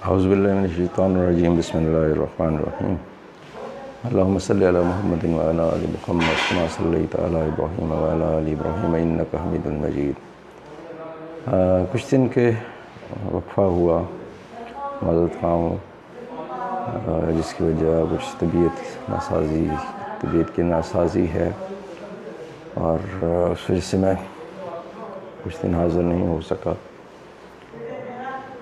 اعوذ باللہ من الشیطان الرجیم بسم اللہ الرحمن الرحیم اللہم صلی علی محمد وعلی آل محمد کما صلیت علی ابراہیم وعلی آل ابراہیم انک حمید مجید۔ کچھ دن کے وقفہ ہوا، معذرت خواہ ہوں، جس کی وجہ کچھ طبیعت کی ناسازی ہے، اور اس وجہ سے میں کچھ دن حاضر نہیں ہو سکا۔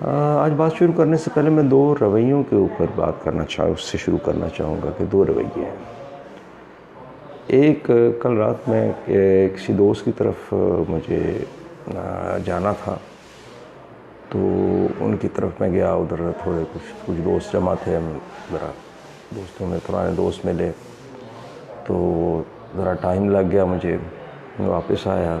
آج بات شروع کرنے سے پہلے میں دو رویوں کے اوپر بات اس سے شروع کرنا چاہوں گا کہ دو رویے ہیں۔ ایک، کل رات میں کسی دوست کی طرف مجھے جانا تھا، تو ان کی طرف میں گیا، ادھر تھوڑے کچھ دوست جمع تھے، ذرا دوستوں میں پرانے دوست ملے، تو ذرا ٹائم لگ گیا مجھے، میں واپس آیا۔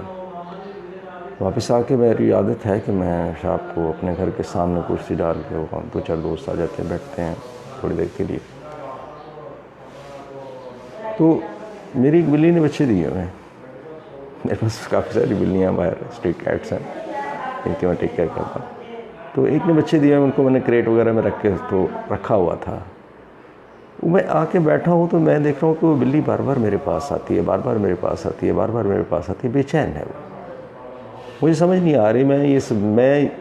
واپس آ کے میری عادت ہے کہ میں شام کو اپنے گھر کے سامنے کرسی ڈال کے دو چار دوست آ جاتے ہیں، بیٹھتے ہیں تھوڑی دیر کے لیے۔ تو میری ایک بلی نے بچے دیے ہوئے ہیں، میرے پاس کافی ساری بلیاں باہر اسٹریٹ کیٹس ہیں، ان کی میں ٹیک کیئر کرتا ہوں۔ تو ایک نے بچے دیے، ان کو میں نے کریٹ وغیرہ میں رکھا ہوا تھا۔ میں آ کے بیٹھا ہوں تو میں دیکھ رہا ہوں کہ وہ بلی بار بار میرے پاس آتی ہے، بار بار میرے پاس آتی ہے، بار بار میرے پاس آتی ہے، بے چین ہے وہ۔ مجھے سمجھ نہیں آ رہی، میں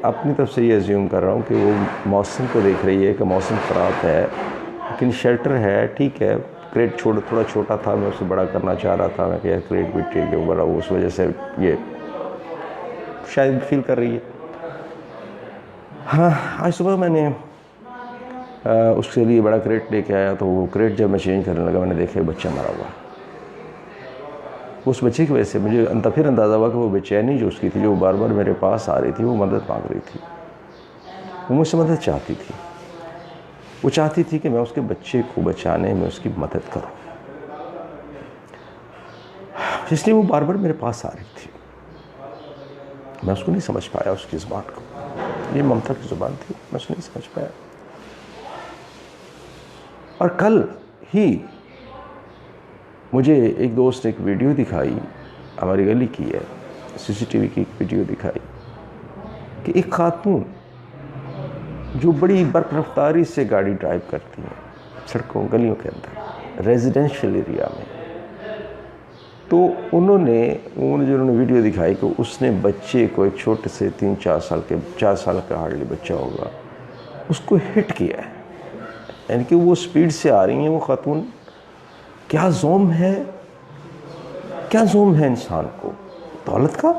اپنی طرف سے یہ ایزیوم کر رہا ہوں کہ وہ موسم کو دیکھ رہی ہے کہ موسم خراب ہے، لیکن شیلٹر ہے، ٹھیک ہے، کریٹ تھوڑا چھوٹا تھا، میں اسے بڑا کرنا چاہ رہا تھا، میں کہ کریٹ بھی ٹھیک ہے بڑا، اس وجہ سے یہ شاید فیل کر رہی ہے۔ ہاں، آج صبح میں نے اس کے لیے بڑا کریٹ لے کے آیا، تو وہ کریٹ جب میں چینج کرنے لگا، میں نے دیکھا بچہ مرا ہوا۔ اس بچے کی وجہ سے مجھے پھر اندازہ ہوا کہ وہ بے چینی جو اس کی تھی، جو بار بار میرے پاس آ رہی تھی، وہ مدد مانگ رہی تھی، وہ مجھ سے مدد چاہتی تھی، وہ چاہتی تھی کہ میں اس کے بچے کو بچانے میں اس کی مدد کروں، اس لیے وہ بار بار میرے پاس آ رہی تھی۔ میں اس کو نہیں سمجھ پایا، اس کی زبان کو، یہ ممتا کی زبان تھی، میں اس کو نہیں سمجھ پایا۔ اور کل ہی مجھے ایک دوست نے ایک ویڈیو دکھائی، ہماری گلی کی ہے، سی سی ٹی وی کی ایک ویڈیو دکھائی کہ ایک خاتون جو بڑی برق رفتاری سے گاڑی ڈرائیو کرتی ہیں سڑکوں گلیوں کے اندر ریزیڈینشیل ایریا میں، تو انہوں نے ویڈیو دکھائی کہ اس نے بچے کو، ایک چھوٹے سے 4 سال کا ہارڈلی بچہ ہوگا، اس کو ہٹ کیا ہے، یعنی کہ وہ سپیڈ سے آ رہی ہیں وہ خاتون۔ کیا زوم ہے انسان کو؟ دولت کا؟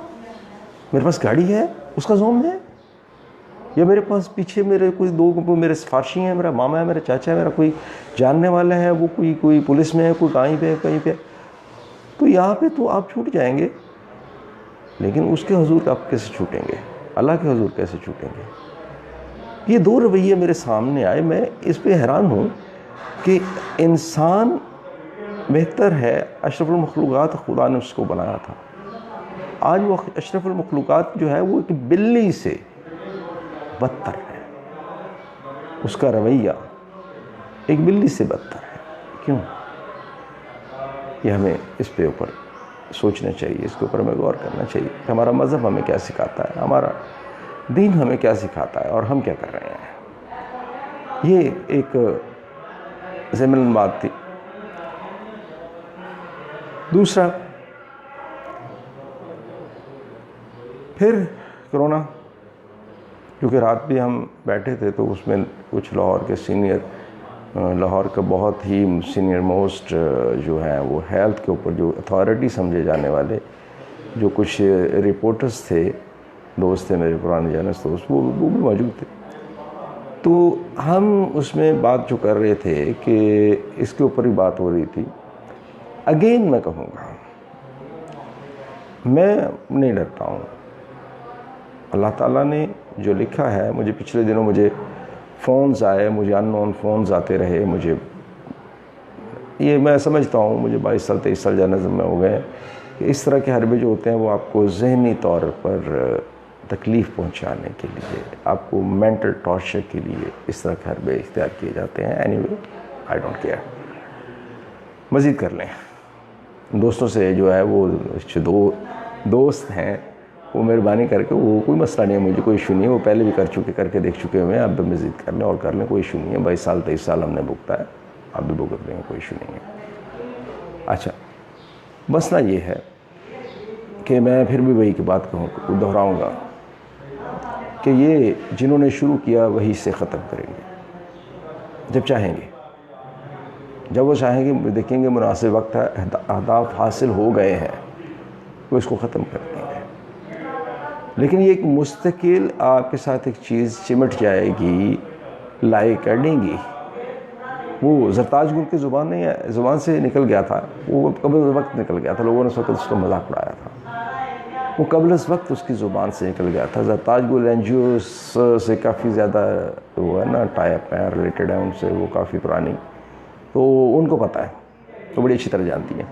میرے پاس گاڑی ہے، اس کا زوم ہے؟ یا میرے پاس پیچھے میرے کوئی دو میرے سفارشی ہیں، میرا ماما ہے، میرا چاچا ہے، میرا کوئی جاننے والا ہے، وہ کوئی پولیس میں ہے، کوئی کہیں پہ، تو یہاں پہ تو آپ چھوٹ جائیں گے، لیکن اس کے حضور آپ کیسے چھوٹیں گے؟ اللہ کے حضور کیسے چھوٹیں گے؟ یہ دو رویے میرے سامنے آئے، میں اس پہ حیران ہوں کہ انسان بہتر ہے، اشرف المخلوقات خدا نے اس کو بنایا تھا، آج وہ اشرف المخلوقات جو ہے وہ ایک بلی سے بدتر ہے، اس کا رویہ ایک بلی سے بدتر ہے۔ کیوں؟ یہ ہمیں اس پہ اوپر سوچنا چاہیے، اس کے اوپر ہمیں غور کرنا چاہیے کہ ہمارا مذہب ہمیں کیا سکھاتا ہے، ہمارا دین ہمیں کیا سکھاتا ہے، اور ہم کیا کر رہے ہیں۔ یہ ایک ضمن بات تھی۔ دوسرا، پھر کرونا، کیونکہ رات بھی ہم بیٹھے تھے، تو اس میں کچھ لاہور کا بہت ہی سینئر موسٹ جو ہیں وہ ہیلتھ کے اوپر جو اتھارٹی سمجھے جانے والے جو کچھ رپورٹرز تھے، دوست تھے میرے پرانے جانس دوست، وہ بھی موجود تھے۔ تو ہم اس میں بات جو کر رہے تھے کہ اس کے اوپر ہی بات ہو رہی تھی۔ اگین میں کہوں گا، میں نہیں ڈرتا ہوں، اللہ تعالیٰ نے جو لکھا ہے، مجھے پچھلے دنوں فونز آئے، مجھے ان نون فونز آتے رہے، یہ میں سمجھتا ہوں، مجھے 22-23 سال جرنلزم میں ہو گئے کہ اس طرح کے حربے جو ہوتے ہیں وہ آپ کو ذہنی طور پر تکلیف پہنچانے کے لیے، آپ کو مینٹل ٹارچر کے لیے اس طرح کے حربے اختیار کیے جاتے ہیں۔ Any way, I don't care, مزید کر لیں۔ دوستوں سے جو ہے وہ دو دوست ہیں، وہ مہربانی کر کے، وہ کوئی مسئلہ نہیں ہے، مجھے کوئی ایشو نہیں ہے، وہ پہلے بھی کر کے دیکھ چکے ہوئے ہیں، اب بھی مزید کر لیں اور کر لیں، کوئی ایشو نہیں ہے، 22 سال 23 سال ہم نے بھگتا ہے، اب بھی بھگت لیں گے، کوئی ایشو نہیں ہے۔ اچھا، مسئلہ یہ ہے کہ میں پھر بھی وہی کی بات دہراؤں گا کہ یہ جنہوں نے شروع کیا وہی سے ختم کریں گے جب چاہیں گے، جب وہ چاہیں گے، دیکھیں گے مناسب وقت ہے، اہداف حاصل ہو گئے ہیں، وہ اس کو ختم کر دیں گے۔ لیکن یہ ایک مستقل آپ کے ساتھ ایک چیز چمٹ جائے گی، لائی کریں گی۔ وہ زرتاج گل کی زبان سے نکل گیا تھا، وہ قبل از وقت نکل گیا تھا، لوگوں نے اس وقت اس کا مذاق اڑایا تھا، وہ قبل از وقت اس کی زبان سے نکل گیا تھا۔ زرتاج گل این جی او سے کافی زیادہ وہ ہے نا، ٹائی اپ ہیں، ریلیٹڈ ہیں ان سے، وہ کافی پرانی، تو ان کو پتہ ہے، وہ بڑی اچھی طرح جانتی ہیں۔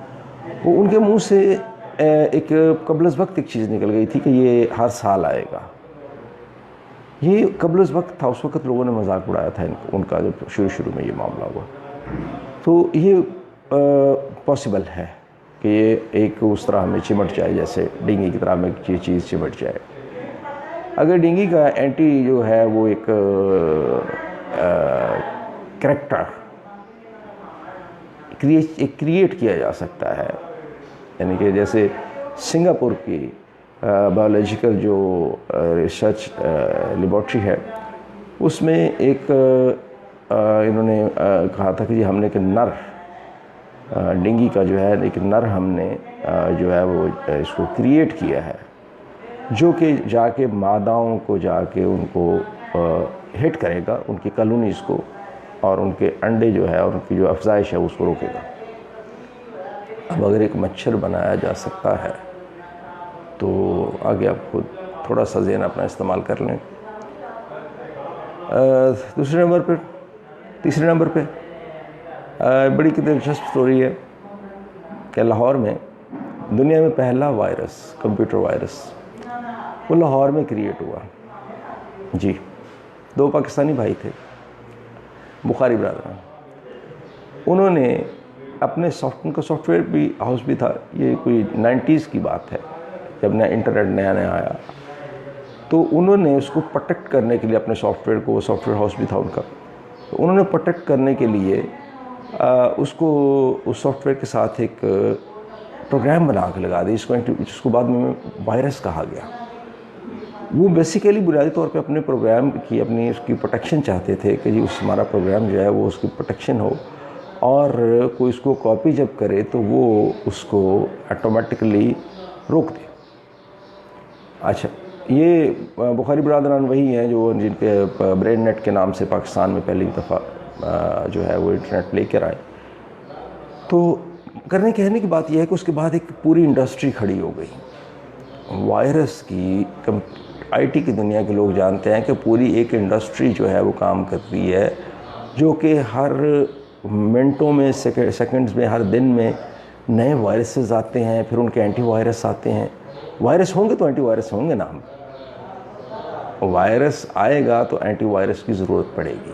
وہ ان کے منہ سے ایک قبل از وقت ایک چیز نکل گئی تھی کہ یہ ہر سال آئے گا، یہ قبل از وقت تھا، اس وقت لوگوں نے مذاق اڑایا تھا ان کا، جب شروع میں یہ معاملہ ہوا۔ تو یہ پاسبل ہے کہ یہ ایک اس طرح ہمیں چمٹ جائے، جیسے ڈینگی کی طرح ہمیں یہ چیز چمٹ جائے۔ اگر ڈینگی کا اینٹی جو ہے وہ ایک کریکٹر کریٹ کیا جا سکتا ہے، یعنی کہ جیسے سنگاپور کی بایولوجیکل جو ریسرچ لیبارٹری ہے، اس میں ایک انہوں نے کہا تھا کہ جی ہم نے ایک نر ڈینگی کا جو ہے ایک نر ہم نے جو ہے وہ اس کو کریٹ کیا ہے، جو کہ جا کے ماداؤں کو جا کے ان کو ہٹ کرے گا، ان کی کالونیز کو، اور ان کے انڈے جو ہے اور ان کی جو افزائش ہے اس کو روکے گا۔ اب اگر ایک مچھر بنایا جا سکتا ہے تو آگے آپ خود تھوڑا سا ذہن اپنا استعمال کر لیں۔ تیسرے نمبر پہ بڑی دلچسپ سٹوری ہے کہ لاہور میں دنیا میں پہلا وائرس، کمپیوٹر وائرس، وہ لاہور میں کریٹ ہوا۔ جی، 2 پاکستانی بھائی تھے، بخاری برادران، انہوں نے اپنے ان کا سافٹ ویئر بھی ہاؤس بھی تھا، یہ کوئی 90s کی بات ہے جب انٹرنیٹ نیا آیا، تو انہوں نے اس کو پروٹیکٹ کرنے کے لیے اپنے سافٹ ویئر کو، وہ سافٹ ویئر ہاؤس بھی تھا ان کا، تو انہوں نے پروٹیکٹ کرنے کے لیے اس سافٹ ویئر کے ساتھ ایک پروگرام بنا کے لگا دی، جس کو بعد میں وائرس کہا گیا۔ وہ بیسیکلی بنیادی طور پہ اپنے پروگرام کی اس کی پروٹیکشن چاہتے تھے کہ جی ہمارا پروگرام جو ہے وہ اس کی پروٹیکشن ہو، اور کوئی اس کو کاپی جب کرے تو وہ اس کو آٹومیٹکلی روک دے۔ اچھا، یہ بخاری برادران وہی ہیں جو جن کے برین نیٹ کے نام سے پاکستان میں پہلی دفعہ جو ہے وہ انٹرنیٹ لے کر آئے۔ تو کہنے کی بات یہ ہے کہ اس کے بعد ایک پوری انڈسٹری کھڑی ہو گئی وائرس کی۔ آئی ٹی کی دنیا کے لوگ جانتے ہیں کہ پوری ایک انڈسٹری جو ہے وہ کام کرتی ہے، جو کہ ہر منٹوں میں، سیکنڈز میں، ہر دن میں نئے وائرسز آتے ہیں، پھر ان کے اینٹی وائرس آتے ہیں۔ وائرس ہوں گے تو اینٹی وائرس ہوں گے نا، وائرس آئے گا تو اینٹی وائرس کی ضرورت پڑے گی،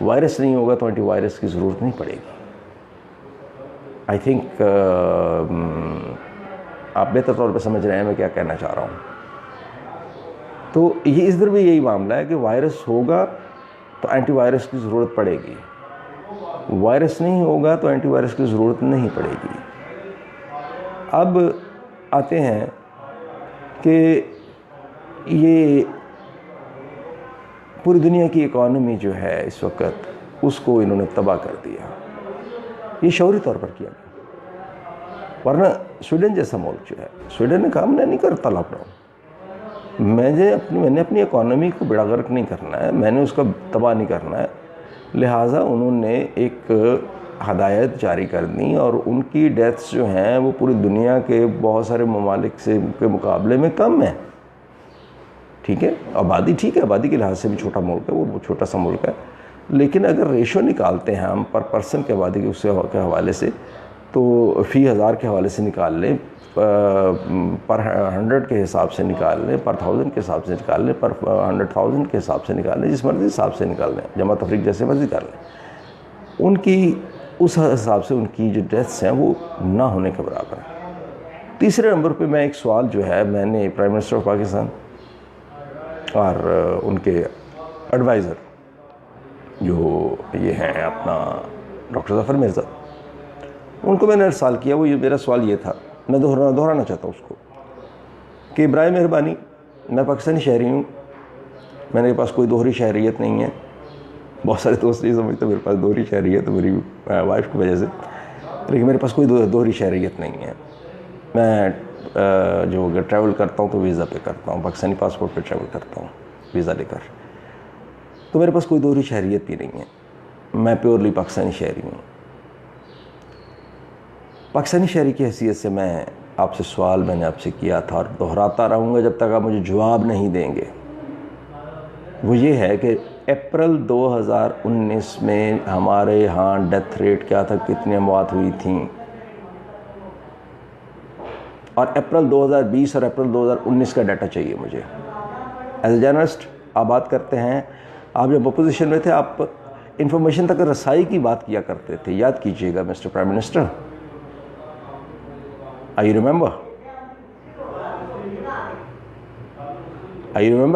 وائرس نہیں ہوگا تو اینٹی وائرس کی ضرورت نہیں پڑے گی۔ آئی تھنک آپ بہتر طور پہ سمجھ رہے ہیں میں کیا کہنا چاہ رہا ہوں۔ تو یہ اس در بھی یہی معاملہ ہے کہ وائرس ہوگا تو اینٹی وائرس کی ضرورت پڑے گی، وائرس نہیں ہوگا تو اینٹی وائرس کی ضرورت نہیں پڑے گی۔ اب آتے ہیں کہ یہ پوری دنیا کی اکانومی جو ہے اس وقت، اس کو انہوں نے تباہ کر دیا۔ یہ شعوری طور پر کیا گیا، ورنہ سویڈن جیسا ملک جو ہے، سویڈن نے کہا میں نہیں کرتا لاک ڈاؤن، میں نے اپنی اکانومی کو بیڑا غرق نہیں کرنا ہے، میں نے اس کا تباہ نہیں کرنا ہے، لہٰذا انہوں نے ایک ہدایت جاری کر دی، اور ان کی ڈیتھس جو ہیں وہ پوری دنیا کے بہت سارے ممالک کے مقابلے میں کم ہیں۔ ٹھیک ہے، آبادی ٹھیک ہے، آبادی کے لحاظ سے بھی چھوٹا ملک ہے، وہ چھوٹا سا ملک ہے، لیکن اگر ریشو نکالتے ہیں ہم پر پرسن کے آبادی کے حوالے سے، تو فی ہزار کے حوالے سے نکال لیں، پر 100 کے حساب سے نکال لیں، پر 1000 کے حساب سے نکال لیں، پر 100,000 کے حساب سے نکال لیں، جس مرضی حساب سے نکال لیں، جمع تفریق جیسے مرضی کر لیں، ان کی اس حساب سے ان کی جو ڈیتھس ہیں وہ نہ ہونے کے برابر ہیں۔ تیسرے نمبر پہ میں ایک سوال جو ہے میں نے پرائم منسٹر آف پاکستان اور ان کے ایڈوائزر جو یہ ہیں اپنا ڈاکٹر ظفر مرزا، ان کو میں نے ارسال کیا. وہ میرا سوال یہ تھا، میں دہرانا چاہتا ہوں اس کو، کہ برائے مہربانی میں پاکستانی شہری ہوں، میرے پاس کوئی دوہری شہریت نہیں ہے. بہت سارے دوست یہ سمجھتے میرے پاس دوہری شہریت میری وائف کی وجہ سے، لیکن میرے پاس کوئی دوہری شہریت نہیں ہے. میں جو اگر ٹریول کرتا ہوں تو ویزا پہ کرتا ہوں، پاکستانی پاسپورٹ پہ ٹریول کرتا ہوں ویزا لے کر. تو میرے پاس کوئی دوہری شہریت بھی نہیں ہے، میں پیورلی پاکستانی شہری ہوں. پاکستانی شہری کی حیثیت سے میں آپ سے سوال میں نے آپ سے کیا تھا اور دہراتا رہوں گا جب تک آپ مجھے جواب نہیں دیں گے. وہ یہ ہے کہ اپریل 2019 میں ہمارے ہاں ڈیتھ ریٹ کیا تھا، کتنی اموات ہوئی تھیں، اور اپریل 2020 اور اپریل 2019 کا ڈیٹا چاہیے مجھے. ایز اے جرنلسٹ آپ بات کرتے ہیں، آپ جب اپوزیشن میں تھے آپ انفارمیشن تک رسائی کی بات کیا کرتے تھے، یاد کیجئے گا mister prime minister. I remember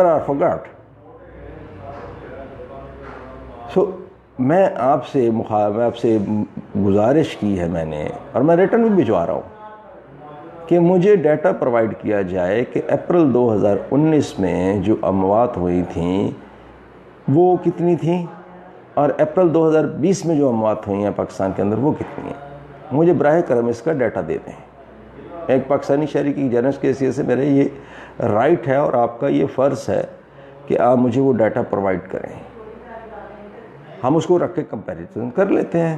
اور forgot؟ سو میں آپ سے گزارش کی ہے میں نے، اور میں ریٹرن بھی بھجوا رہا ہوں کہ مجھے ڈیٹا پرووائڈ کیا جائے کہ اپریل 2019 میں جو اموات ہوئی تھیں وہ کتنی تھیں، اور اپریل 2020 میں جو اموات ہوئی ہیں پاکستان کے اندر وہ کتنی ہیں. مجھے براہ کرم اس کا ڈیٹا دے دیں. ایک پاکستانی شہری کی جرنلسٹ کی حیثیت سے میرے یہ رائٹ ہے اور آپ کا یہ فرض ہے کہ آپ مجھے وہ ڈیٹا پرووائڈ کریں. ہم اس کو رکھ کے کمپیریزن کر لیتے ہیں،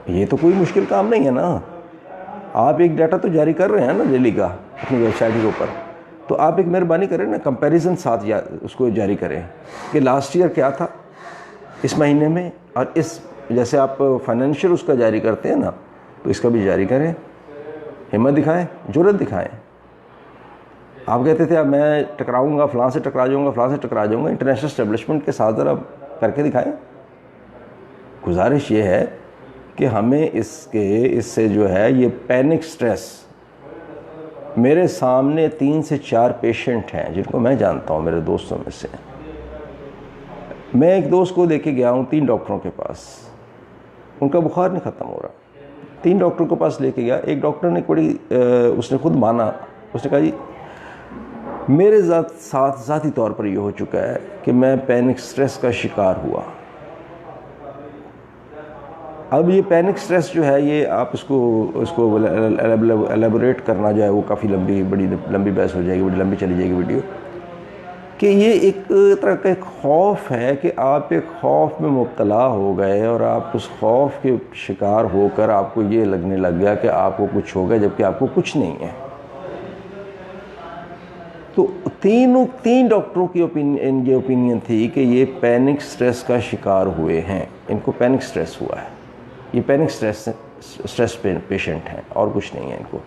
یہ تو کوئی مشکل کام نہیں ہے نا. آپ ایک ڈیٹا تو جاری کر رہے ہیں نا ڈیلی کا اپنی ویب سائٹ کے اوپر، تو آپ ایک مہربانی کریں نا، کمپیریزن ساتھ اس کو جاری کریں کہ لاسٹ ایئر کیا تھا اس مہینے میں، اور اس جیسے آپ فائنینشیل اس کا جاری کرتے ہیں نا تو اس کا بھی جاری کریں. ہمت دکھائیں، جرأت دکھائیں. آپ کہتے تھے اب میں ٹکراؤں گا، فلاں سے ٹکرا جاؤں گا، فلاں سے ٹکرا جاؤں گا. انٹرنیشنل اسٹیبلشمنٹ کے ساتھ ذرا کر کے دکھائیں. گزارش یہ ہے کہ ہمیں اس سے جو ہے یہ پینک سٹریس، میرے سامنے 3 سے 4 پیشنٹ ہیں جن کو میں جانتا ہوں میرے دوستوں میں سے. میں ایک دوست کو لے کے گیا ہوں 3 ڈاکٹروں کے پاس، ان کا بخار نہیں ختم ہو رہا. 3 ڈاکٹر کے پاس لے کے گیا. ایک ڈاکٹر نے اس نے خود مانا، اس نے کہا جی میرے ساتھ ذاتی طور پر یہ ہو چکا ہے کہ میں پینک سٹریس کا شکار ہوا. اب یہ پینک سٹریس جو ہے یہ آپ اس کو ایلیبوریٹ کرنا جو ہے وہ کافی بڑی لمبی بحث ہو جائے گی، بڑی لمبی چلی جائے گی ویڈیو، کہ یہ ایک طرح کا ایک خوف ہے کہ آپ ایک خوف میں مبتلا ہو گئے اور آپ اس خوف کے شکار ہو کر آپ کو یہ لگنے لگ گیا کہ آپ کو کچھ ہو گیا جبکہ آپ کو کچھ نہیں ہے. تو 3 ڈاکٹروں کی یہ اوپینین تھی کہ یہ پینک سٹریس کا شکار ہوئے ہیں، ان کو پینک سٹریس ہوا ہے، یہ پینک سٹریس پیشنٹ ہیں اور کچھ نہیں ہے ان کو،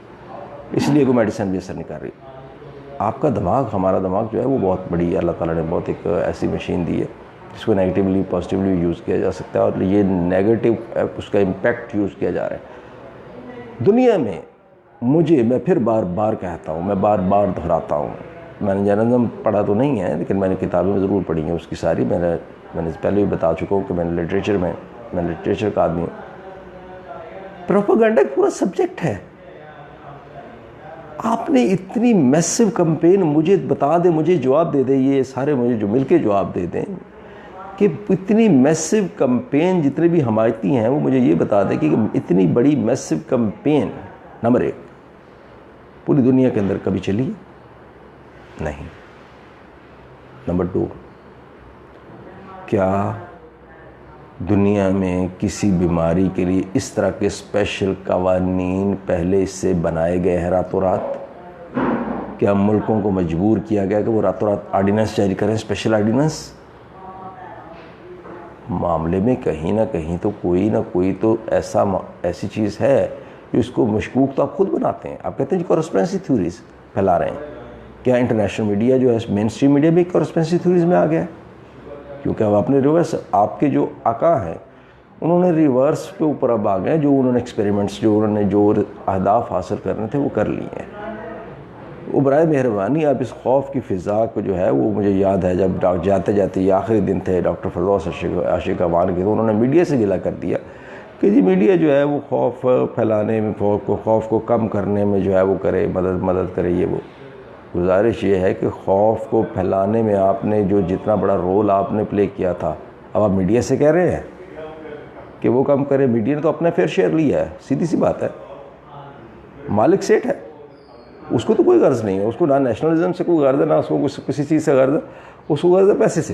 اس لیے کوئی میڈیسن بھی اثر نہیں کر رہی. آپ کا دماغ، ہمارا دماغ جو ہے وہ بہت بڑی ہے، اللہ تعالیٰ نے بہت ایک ایسی مشین دی ہے جس کو نیگیٹیولی پازیٹیولی یوز کیا جا سکتا ہے، اور یہ نیگیٹو اس کا امپیکٹ یوز کیا جا رہا ہے دنیا میں. میں پھر بار بار کہتا ہوں، میں بار بار دہراتا ہوں، میں نے جرنلزم پڑھا تو نہیں ہے لیکن میں نے کتابیں ضرور پڑھی ہیں اس کی ساری. میں نے پہلے بھی بتا چکا ہوں کہ میں لٹریچر کا آدمی ہوں. پروپیگنڈا ایک پورا سبجیکٹ ہے. آپ نے اتنی میسو کمپین، مجھے بتا دیں، مجھے جواب دے دیں، یہ سارے مجھے جو مل کے جواب دے دیں کہ اتنی میسو کمپین جتنے بھی حمایتی ہیں وہ مجھے یہ بتا دیں کہ اتنی بڑی میسو کمپین نمبر 1 پوری دنیا کے اندر کبھی چلی نہیں. نمبر 2، کیا دنیا میں کسی بیماری کے لیے اس طرح کے اسپیشل قوانین پہلے اس سے بنائے گئے ہیں راتوں رات؟ کیا ملکوں کو مجبور کیا گیا کہ وہ راتوں رات آرڈیننس جاری کریں، اسپیشل آرڈیننس؟ معاملے میں کہیں نہ کہیں تو کوئی نہ کوئی تو ایسی چیز ہے جو اس کو مشکوک تو آپ خود بناتے ہیں. آپ کہتے ہیں جی کورسپونڈنسی تھیوریز پھیلا رہے ہیں. کیا انٹرنیشنل میڈیا جو ہے مین اسٹریم میڈیا بھی کورسپونڈنسی تھیوریز میں آ گیا ہے؟ کیونکہ اب اپنے ریورس آپ کے جو آقا ہیں انہوں نے ریورس پہ اوپر اب آ گئے، جو انہوں نے ایکسپیریمنٹس، جو انہوں نے جو اہداف حاصل کرنے تھے وہ کر لیے ہیں۔ وہ برائے مہربانی آپ اس خوف کی فضا کو جو ہے، وہ مجھے یاد ہے جب جاتے جاتے یہ آخری دن تھے ڈاکٹر فردوس عاشق اعوان کے، تو انہوں نے میڈیا سے گلہ کر دیا کہ جی میڈیا جو ہے وہ خوف پھیلانے میں، خوف کو کم کرنے میں جو ہے وہ کرے، مدد کرے۔ یہ وہ گزارش یہ ہے کہ خوف کو پھیلانے میں آپ نے جو جتنا بڑا رول آپ نے پلے کیا تھا، اب آپ میڈیا سے کہہ رہے ہیں کہ وہ کم کرے۔ میڈیا نے تو اپنا فیئر شیئر لیا ہے، سیدھی سی بات ہے، مالک سیٹ ہے، اس کو تو کوئی غرض نہیں ہے، اس کو نہ نیشنلزم سے کوئی غرض ہے، نہ اس کو کسی چیز سے غرض ہے، اس کو غرض ہے پیسے سے۔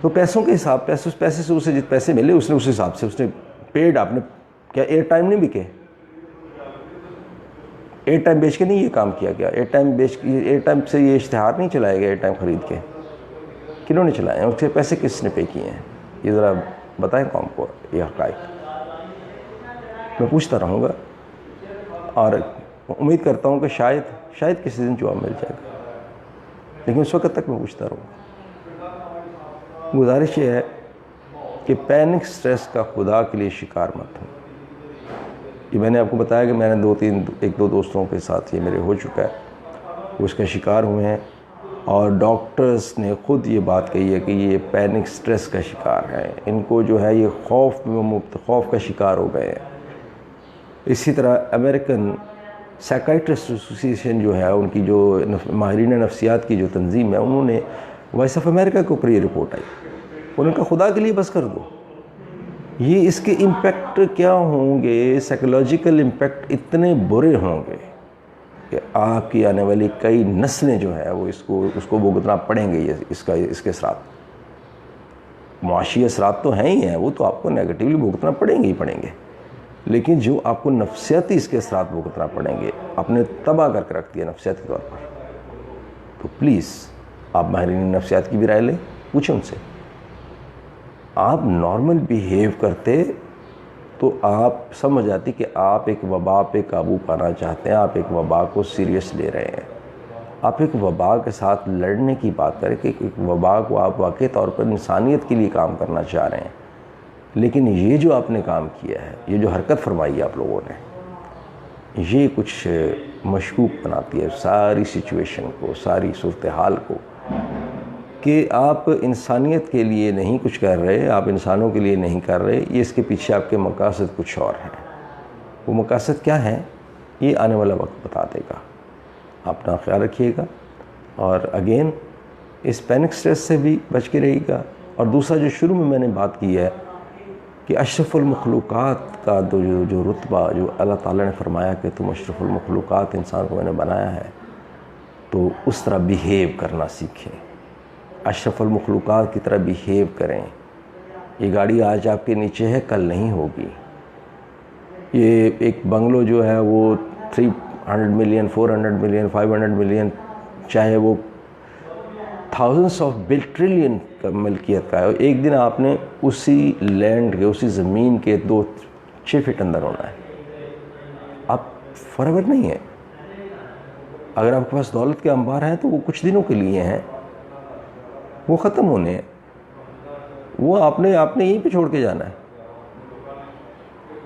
تو پیسوں کے حساب، پیسے سے اسے جتنے پیسے ملے اس نے اس حساب سے اس نے پیڈ۔ آپ نے کیا ایئر ٹائم نہیں بکے؟ ایئر ٹائم بیچ کے نہیں یہ کام کیا گیا، ایئر ٹائم سے یہ اشتہار نہیں چلایا گیا، ایئر ٹائم خرید کے کنہوں نے چلائے ہیں؟ اس کے پیسے کس نے پے کیے ہیں؟ یہ ذرا بتائیں قوم کو یہ حقائق۔ میں پوچھتا رہوں گا اور امید کرتا ہوں کہ شاید کسی دن جواب مل جائے گا، لیکن اس وقت تک میں پوچھتا رہوں گا۔ گزارش یہ ہے کہ پینک سٹریس کا خدا کے لیے شکار مت ہوں۔ یہ میں نے آپ کو بتایا کہ میں نے ایک دو دوستوں کے ساتھ یہ میرے ہو چکا ہے، وہ اس کا شکار ہوئے ہیں، اور ڈاکٹرز نے خود یہ بات کہی ہے کہ یہ پینک سٹریس کا شکار ہیں، ان کو جو ہے یہ خوف کا شکار ہو گئے ہیں۔ اسی طرح امریکن سائیکائٹرسٹ ایسوسی ایشن جو ہے، ان کی جو ماہرین نفسیات کی جو تنظیم ہے، انہوں نے وائس آف امریکہ کے اوپر یہ رپورٹ آئی، انہوں نے کہا خدا کے لیے بس کر دو، یہ اس کے امپیکٹ کیا ہوں گے، سائیکولوجیکل امپیکٹ اتنے برے ہوں گے کہ آپ کی آنے والی کئی نسلیں جو ہے وہ اس کو بھگتنا پڑیں گے۔ اس کے اثرات، معاشی اثرات تو ہیں ہی ہیں، وہ تو آپ کو نیگیٹیولی بھگتنا پڑیں گے، لیکن جو آپ کو نفسیاتی اس کے اثرات بھگتنا پڑیں گے، آپ نے تباہ کر کے رکھ دیا نفسیاتی طور پر۔ تو پلیز آپ ماہرین نفسیات کی بھی رائے لیں، پوچھیں ان سے۔ آپ نارمل بیہیو کرتے تو آپ سمجھ آتی کہ آپ ایک وبا پہ قابو پانا چاہتے ہیں، آپ ایک وبا کو سیریس لے رہے ہیں، آپ ایک وبا کے ساتھ لڑنے کی بات کریں کہ ایک وبا کو آپ واقعی طور پر انسانیت کے لیے کام کرنا چاہ رہے ہیں۔ لیکن یہ جو آپ نے کام کیا ہے، یہ جو حرکت فرمائی ہے آپ لوگوں نے، یہ کچھ مشکوک بناتی ہے ساری سچویشن کو، ساری صورتحال کو، کہ آپ انسانیت کے لیے نہیں کچھ کر رہے، آپ انسانوں کے لیے نہیں کر رہے۔ یہ اس کے پیچھے آپ کے مقاصد کچھ اور ہیں۔ وہ مقاصد کیا ہیں یہ آنے والا وقت بتا دے گا۔ اپنا خیال رکھیے گا، اور اگین اس پینک سٹریس سے بھی بچ کے رہیے گا۔ اور دوسرا جو شروع میں نے بات کی ہے کہ اشرف المخلوقات کا جو رتبہ جو اللہ تعالیٰ نے فرمایا کہ تم اشرف المخلوقات، انسان کو میں نے بنایا ہے، تو اس طرح بیہیو کرنا سیکھیں، اشرف المخلوقات کی طرح بیہیو کریں۔ یہ گاڑی آج آپ کے نیچے ہے، کل نہیں ہوگی۔ یہ ایک بنگلو جو ہے وہ 300 ملین، 400 ملین، 500 ملین، چاہے وہ تھاؤزنڈس آف ٹریلین کا ملکیت کا ہے، ایک دن آپ نے اسی لینڈ کے، اسی زمین کے 6 فٹ اندر ہونا ہے۔ آپ فار ایور نہیں ہیں۔ اگر آپ کے پاس دولت کے انبار ہیں تو وہ کچھ دنوں کے لیے ہیں، وہ ختم ہونے ہیں، وہ آپ نے یہیں پہ چھوڑ کے جانا ہے۔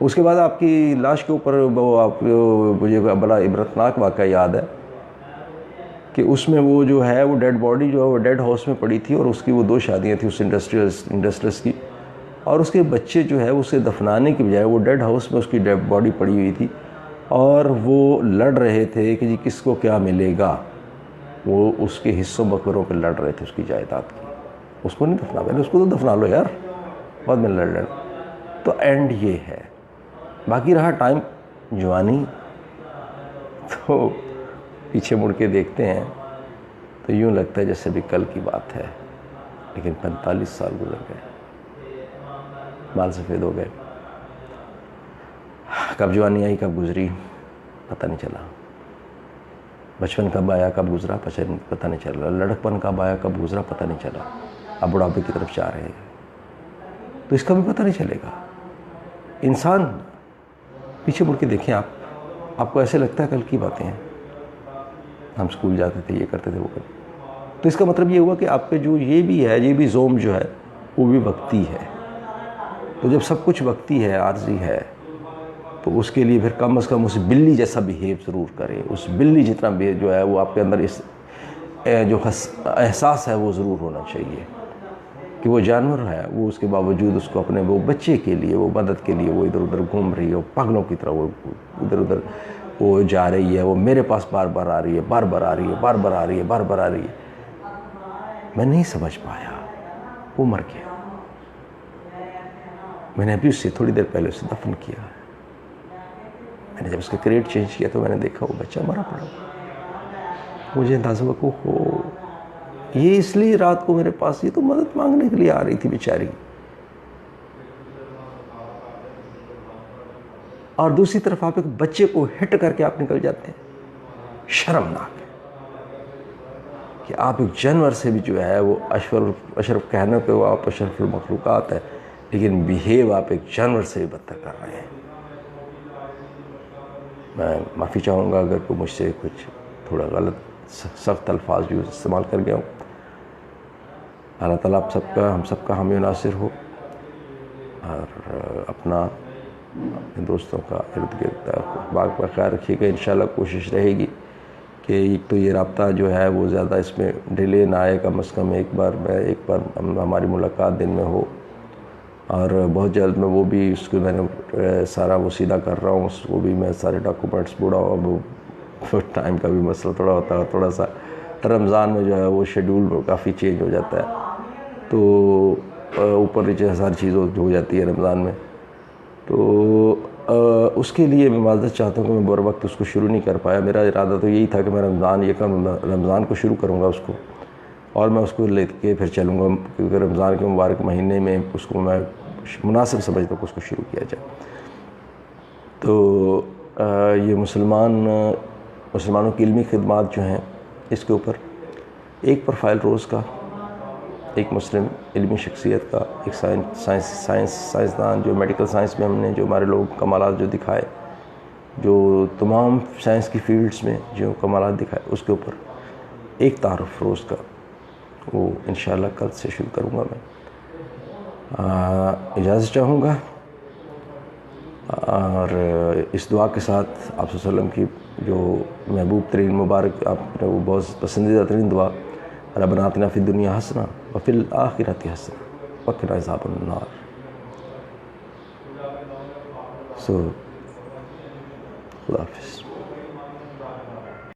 اس کے بعد آپ کی لاش کے اوپر مجھے بڑا عبرتناک واقعہ یاد ہے کہ اس میں وہ جو ہے وہ ڈیڈ باڈی جو ہے وہ ڈیڈ ہاؤس میں پڑی تھی، اور اس کی وہ 2 شادیاں تھیں اس انڈسٹریس کی، اور اس کے بچے جو ہے اسے دفنانے کی بجائے وہ ڈیڈ ہاؤس میں اس کی ڈیڈ باڈی پڑی ہوئی تھی، اور وہ لڑ رہے تھے کہ جی کس کو کیا ملے گا۔ وہ اس کے حصوں بکروں پہ لڑ رہے تھے، اس کی جائیداد کی۔ اس کو نہیں دفنا، پہلے اس کو تو دفنا لو یار، بعد میں لڑ۔ تو اینڈ یہ ہے۔ باقی رہا ٹائم، جوانی، تو پیچھے مڑ کے دیکھتے ہیں تو یوں لگتا ہے جیسے بھی کل کی بات ہے، لیکن 45 سال گزر گئے، بال سفید ہو گئے۔ کب جوانی آئی کب گزری پتہ نہیں چلا، بچپن کب آیا کب گزرا پتہ نہیں چلا، لڑکپن کب آیا کب گزرا پتہ نہیں چلا، اب بڑھاپے کی طرف جا رہے ہیں تو اس کا بھی پتہ نہیں چلے گا۔ انسان پیچھے مڑ کے دیکھیں، آپ کو ایسے لگتا ہے کل کی باتیں ہیں، ہم اسکول جاتے تھے، یہ کرتے تھے، وہ کرتے تھے۔ تو اس کا مطلب یہ ہوا کہ آپ پہ جو یہ بھی ہے، یہ بھی زوم جو ہے وہ بھی وقتی ہے، تو جب سب کچھ وقتی ہے، عارضی ہے، تو اس کے لیے پھر کم از کم اس بلی جیسا بیہیو ضرور کرے. اس بلی جتنا جو ہے وہ آپ کے اندر اس جو احساس ہے وہ ضرور ہونا چاہیے کہ وہ جانور ہے، وہ اس کے باوجود اس کو اپنے وہ بچے کے لیے، وہ مدد کے لیے وہ ادھر ادھر گھوم رہی ہے، وہ پاگلوں کی طرح وہ ادھر ادھر وہ جا رہی ہے، وہ میرے پاس بار بار آ رہی ہے، بار بار آ رہی ہے، بار بار آ رہی ہے، بار بار آ رہی ہے. میں نہیں سمجھ پایا، وہ مر گیا. میں نے ابھی اس سے تھوڑی دیر پہلے اسے دفن کیا. میں نے جب اس کا کریٹ چینج کیا تو میں نے دیکھا وہ بچہ مرا پڑا. مجھے اندازہ ہوا کہ ہو یہ اس لیے رات کو میرے پاس، یہ تو مدد مانگنے کے لیے آ رہی تھی بیچاری. اور دوسری طرف آپ ایک بچے کو ہٹ کر کے آپ نکل جاتے ہیں. شرمناک ہے کہ آپ ایک جانور سے بھی جو ہے وہ اشرف کہنے پہ وہ آپ اشرف المخلوقات ہے، لیکن بیہیو آپ ایک جانور سے بھی بدتر کر رہے ہیں. میں معافی چاہوں گا اگر کوئی مجھ سے کچھ تھوڑا غلط سخت الفاظ بھی استعمال کر گیا ہوں. اللہ تعالیٰ آپ سب کا، ہم سب کا حامی و ناصر ہو، اور اپنا اپنے دوستوں کا ارد گرد باغ پر خیال رکھیے گا. انشاءاللہ کوشش رہے گی کہ ایک تو یہ رابطہ جو ہے وہ زیادہ اس میں ڈیلے نہ آئے، کم از کم ایک بار ہماری ملاقات دن میں ہو. اور بہت جلد میں وہ بھی اس کو میں نے سارا وہ سیدھا کر رہا ہوں. اس کو بھی میں سارے ڈاکومنٹس بوڑھا ہوا، وہ ٹائم کا بھی مسئلہ تھوڑا ہوتا ہے، تھوڑا سا رمضان میں جو ہے وہ شیڈول کافی چینج ہو جاتا ہے، تو اوپر نیچے ساری چیزیں ہو جاتی ہے رمضان میں. تو اس کے لیے میں معذرت چاہتا ہوں کہ میں بر وقت اس کو شروع نہیں کر پایا. میرا ارادہ تو یہی تھا کہ میں رمضان کو شروع کروں گا اس کو، اور میں اس کو لے کے پھر چلوں گا، کیونکہ رمضان کے مبارک مہینے میں اس کو میں مناسب سمجھتا ہوں کہ اس کو شروع کیا جائے. تو یہ مسلمانوں کی علمی خدمات جو ہیں، اس کے اوپر ایک پروفائل روز کا، ایک مسلم علمی شخصیت کا، ایک سائنسدان جو میڈیکل سائنس میں ہم نے جو ہمارے لوگ کمالات جو دکھائے، جو تمام سائنس کی فیلڈز میں جو کمالات دکھائے، اس کے اوپر ایک تعارف روز کا، وہ انشاءاللہ کل سے شروع کروں گا. میں اجازت چاہوں گا، اور اس دعا کے ساتھ آپ صلی اللہ علیہ وسلم کی جو محبوب ترین مبارک، آپ نے وہ بہت پسندیدہ ترین دعا، ربنا آتنا فی الدنیا حسنہ وفی الآخرۃ حسنہ وقنا عذاب النار. خدا حافظ.